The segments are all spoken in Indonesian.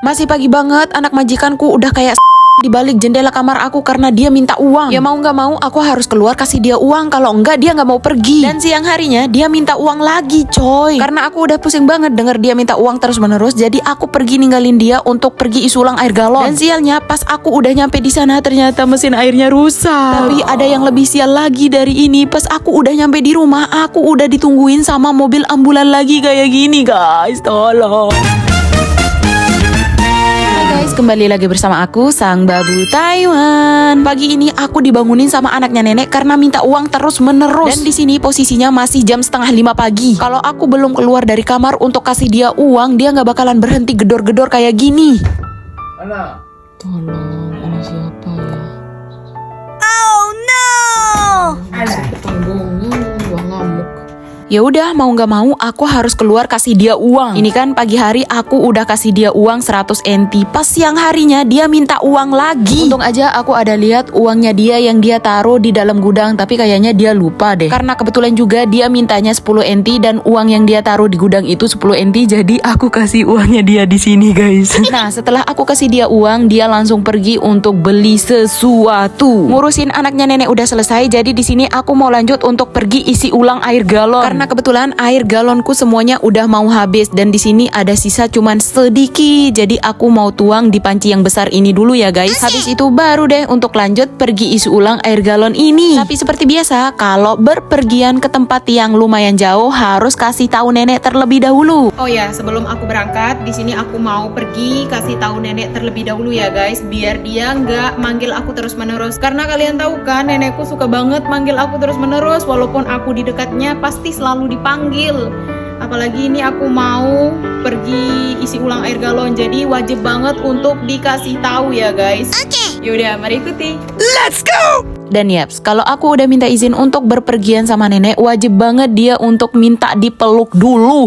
Masih pagi banget, anak majikanku udah kayak di balik jendela kamar aku karena dia minta uang. Ya mau nggak mau aku harus keluar kasih dia uang, kalau enggak dia nggak mau pergi. Dan siang harinya dia minta uang lagi coy. Karena aku udah pusing banget denger dia minta uang terus menerus, jadi aku pergi ninggalin dia untuk pergi isi ulang air galon. Dan sialnya pas aku udah nyampe di sana ternyata mesin airnya rusak. Tapi ada yang lebih sial lagi dari ini, pas aku udah nyampe di rumah aku udah ditungguin sama mobil ambulan lagi kayak gini guys, tolong. Kembali lagi bersama aku, Sang Babu Taiwan. Pagi ini aku dibangunin sama anaknya nenek karena minta uang terus menerus. Dan di sini posisinya masih jam 4:30 pagi. Kalau aku belum keluar dari kamar untuk kasih dia uang, dia nggak bakalan berhenti gedor-gedor kayak gini. Anak, Tolong, anak siapa ya? Oh no! Tanggungnya wah ngamuk. Ya udah mau nggak mau aku harus keluar kasih dia uang. Ini kan pagi hari aku udah kasih dia uang 100 NT. Pas siang harinya dia minta uang lagi. Untung aja aku ada lihat uangnya dia yang dia taruh di dalam gudang, tapi kayaknya dia lupa deh. Karena kebetulan juga dia mintanya 10 NT dan uang yang dia taruh di gudang itu 10 NT, jadi aku kasih uangnya dia di sini guys. Nah setelah aku kasih dia uang, dia langsung pergi untuk beli sesuatu. Ngurusin anaknya nenek udah selesai, jadi di sini aku mau lanjut untuk pergi isi ulang air galon. Karena kebetulan air galonku semuanya udah mau habis dan di sini ada sisa cuman sedikit. Jadi aku mau tuang di panci yang besar ini dulu ya guys. Habis itu baru deh untuk lanjut pergi isi ulang air galon ini. Tapi seperti biasa, kalau berpergian ke tempat yang lumayan jauh harus kasih tahu nenek terlebih dahulu. Oh ya, sebelum aku berangkat, di sini aku mau pergi kasih tahu nenek terlebih dahulu ya guys, biar dia nggak manggil aku terus-menerus. Karena kalian tahu kan, nenekku suka banget manggil aku terus-menerus, walaupun aku di dekatnya pasti selalu dipanggil. Apalagi ini aku mau pergi isi ulang air galon, jadi wajib banget untuk dikasih tahu ya guys. Oke. Yaudah, mari ikuti. Dan yaps, kalau aku udah minta izin untuk berpergian sama nenek, wajib banget dia untuk minta dipeluk dulu.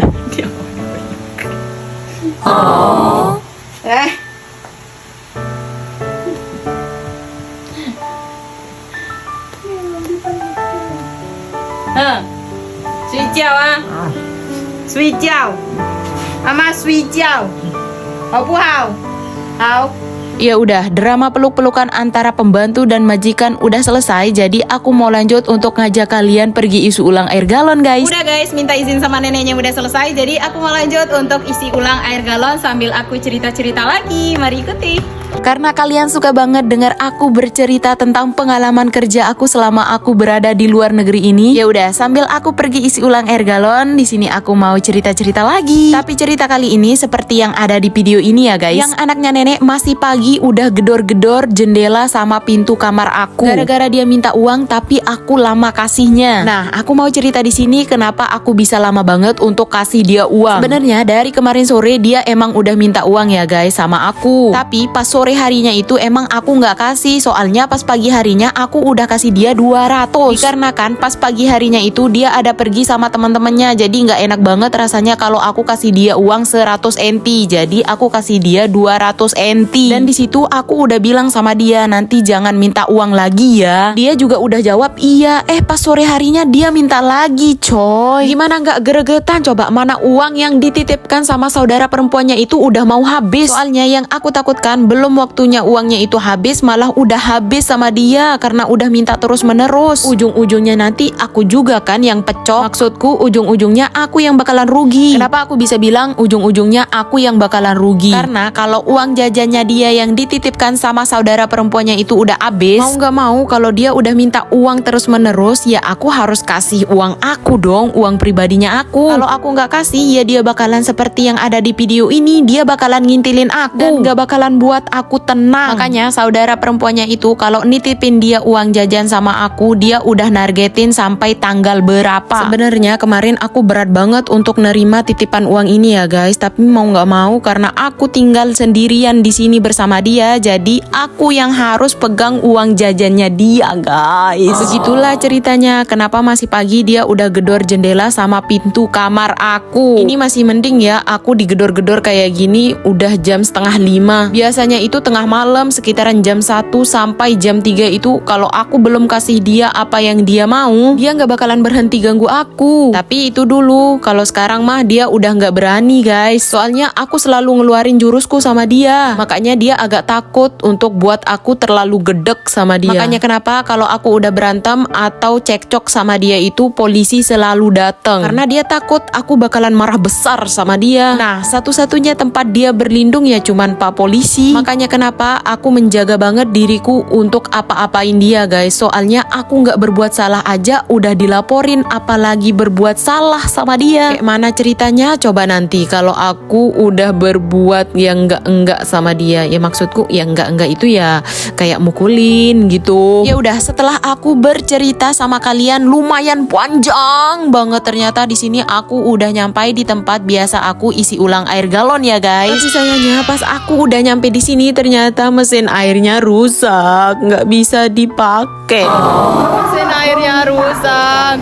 Ya udah, drama peluk-pelukan antara pembantu dan majikan udah selesai, jadi aku mau lanjut untuk ngajak kalian pergi isi ulang air galon guys. Udah guys, minta izin sama neneknya udah selesai, jadi aku mau lanjut untuk isi ulang air galon sambil aku cerita-cerita lagi. Mari ikuti. Karena kalian suka banget dengar aku bercerita tentang pengalaman kerja aku selama aku berada di luar negeri ini. Ya udah, sambil aku pergi isi ulang air galon, di sini aku mau cerita-cerita lagi. Tapi cerita kali ini seperti yang ada di video ini ya guys. Yang anaknya nenek masih pagi udah gedor-gedor jendela sama pintu kamar aku. Gara-gara dia minta uang tapi aku lama kasihnya. Nah, aku mau cerita di sini kenapa aku bisa lama banget untuk kasih dia uang. Sebenarnya dari kemarin sore dia emang udah minta uang ya guys sama aku. Tapi pas sore harinya itu emang aku nggak kasih, soalnya pas pagi harinya aku udah kasih dia 200. Dikarenakan pas pagi harinya itu dia ada pergi sama teman-temannya, jadi nggak enak banget rasanya kalau aku kasih dia uang 100 NT. Jadi aku kasih dia 200 NT. Dan di situ aku udah bilang sama dia, nanti jangan minta uang lagi ya. Dia juga udah jawab iya. Pas sore harinya dia minta lagi coy. Gimana nggak gregetan coba, mana uang yang dititipkan sama saudara perempuannya itu udah mau habis. Soalnya yang aku takutkan belum waktunya uangnya itu habis, malah udah habis sama dia karena udah minta terus menerus. Ujung-ujungnya nanti aku juga kan yang pecok. Maksudku ujung-ujungnya aku yang bakalan rugi. Kenapa aku bisa bilang ujung-ujungnya aku yang bakalan rugi? Karena kalau uang jajannya dia yang dititipkan sama saudara perempuannya itu udah habis, mau nggak mau kalau dia udah minta uang terus menerus, ya aku harus kasih uang aku dong, uang pribadinya aku. Kalau aku nggak kasih, ya dia bakalan seperti yang ada di video ini, dia bakalan ngintilin aku dan nggak bakalan buat aku tenang. Makanya saudara perempuannya itu kalau nitipin dia uang jajan sama aku, dia udah nargetin sampai tanggal berapa. Sebenarnya kemarin aku berat banget untuk nerima titipan uang ini ya guys, tapi mau nggak mau karena aku tinggal sendirian di sini bersama sama dia, jadi aku yang harus pegang uang jajannya dia, guys. Begitulah ceritanya, kenapa masih pagi dia udah gedor jendela sama pintu kamar aku. Ini masih mending ya, aku digedor-gedor kayak gini udah jam setengah 5. Biasanya itu tengah malam sekitaran jam 1 sampai jam 3 itu kalau aku belum kasih dia apa yang dia mau, dia nggak bakalan berhenti ganggu aku. Tapi itu dulu, kalau sekarang mah dia udah nggak berani, guys. Soalnya aku selalu ngeluarin jurusku sama dia, makanya dia agak takut untuk buat aku terlalu gedek sama dia. Makanya kenapa kalau aku udah berantem atau cekcok sama dia itu polisi selalu datang, karena dia takut aku bakalan marah besar sama dia. Nah, satu-satunya tempat dia berlindung ya cuman Pak Polisi. Makanya kenapa aku menjaga banget diriku untuk apa-apain dia, guys. Soalnya aku nggak berbuat salah aja udah dilaporin, apalagi berbuat salah sama dia. Kayak mana ceritanya? Coba nanti kalau aku udah berbuat yang enggak sama dia. Ya maksudku yang enggak itu ya kayak mukulin gitu. Ya udah, setelah aku bercerita sama kalian lumayan panjang banget, ternyata di sini aku udah nyampai di tempat biasa aku isi ulang air galon ya, guys. Tapi sayangnya pas aku udah nyampe di sini ternyata mesin airnya rusak, nggak bisa dipakai. Mesin airnya rusak.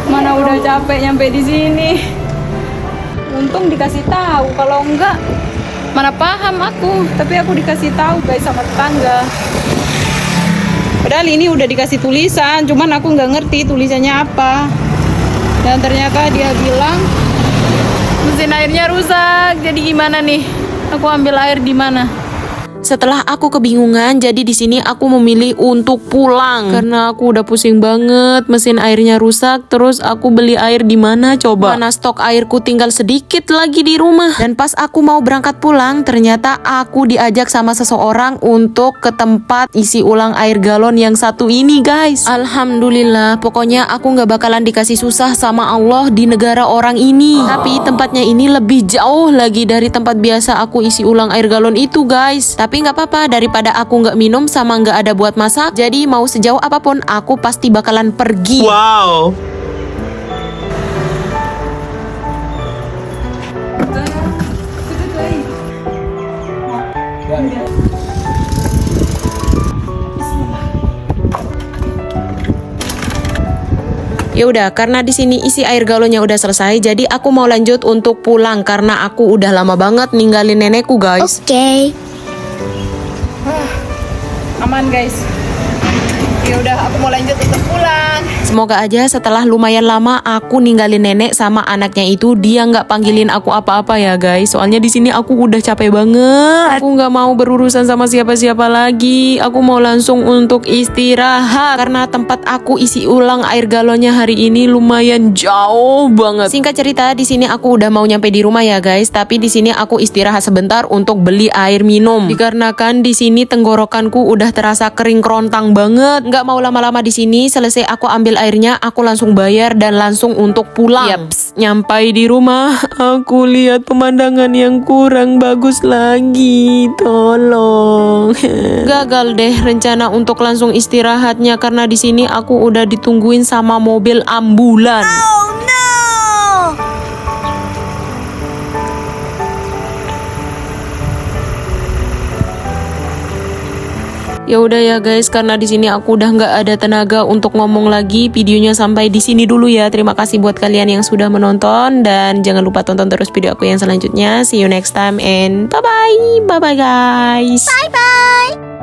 Mana udah capek nyampe di sini. Untung dikasih tahu, kalau enggak mana paham aku. Tapi aku dikasih tahu, guys, sama tetangga. Padahal ini udah dikasih tulisan, cuman aku nggak ngerti tulisannya apa. Dan ternyata dia bilang mesin airnya rusak. Jadi gimana nih? Aku ambil air di mana? Setelah aku kebingungan, jadi di sini aku memilih untuk pulang karena aku udah pusing banget, mesin airnya rusak. Terus aku beli air di mana coba? Mana stok airku tinggal sedikit lagi di rumah. Dan pas aku mau berangkat pulang, ternyata aku diajak sama seseorang untuk ke tempat isi ulang air galon yang satu ini, guys. Alhamdulillah, pokoknya aku nggak bakalan dikasih susah sama Allah di negara orang ini. Tapi tempatnya ini lebih jauh lagi dari tempat biasa aku isi ulang air galon itu, guys. Tapi nggak apa-apa, daripada aku nggak minum sama nggak ada buat masak, jadi mau sejauh apapun aku pasti bakalan pergi. Wow. Ya udah, karena di sini isi air galonnya udah selesai, jadi aku mau lanjut untuk pulang karena aku udah lama banget ninggalin nenekku, guys. Okay. Aman, guys. Ya udah, aku mau lanjut untuk pulang. Semoga aja setelah lumayan lama aku ninggalin nenek sama anaknya itu, dia nggak panggilin aku apa-apa ya, guys. Soalnya di sini aku udah capek banget. Aku nggak mau berurusan sama siapa-siapa lagi. Aku mau langsung untuk istirahat karena tempat aku isi ulang air galonnya hari ini lumayan jauh banget. Singkat cerita, di sini aku udah mau nyampe di rumah ya, guys. Tapi di sini aku istirahat sebentar untuk beli air minum. Dikarenakan di sini tenggorokanku udah terasa kering kerontang banget. Nggak mau lama-lama di sini. Selesai aku ambil airnya, aku langsung bayar dan langsung untuk pulang. Yaps, nyampai di rumah, aku lihat pemandangan yang kurang bagus lagi. Tolong. Gagal deh rencana untuk langsung istirahatnya karena di sini aku udah ditungguin sama mobil ambulan. Oh no! Ya udah ya, guys, karena di sini aku udah nggak ada tenaga untuk ngomong lagi. Videonya sampai di sini dulu ya. Terima kasih buat kalian yang sudah menonton dan jangan lupa tonton terus video aku yang selanjutnya. See you next time and bye bye. Bye bye, guys. Bye bye!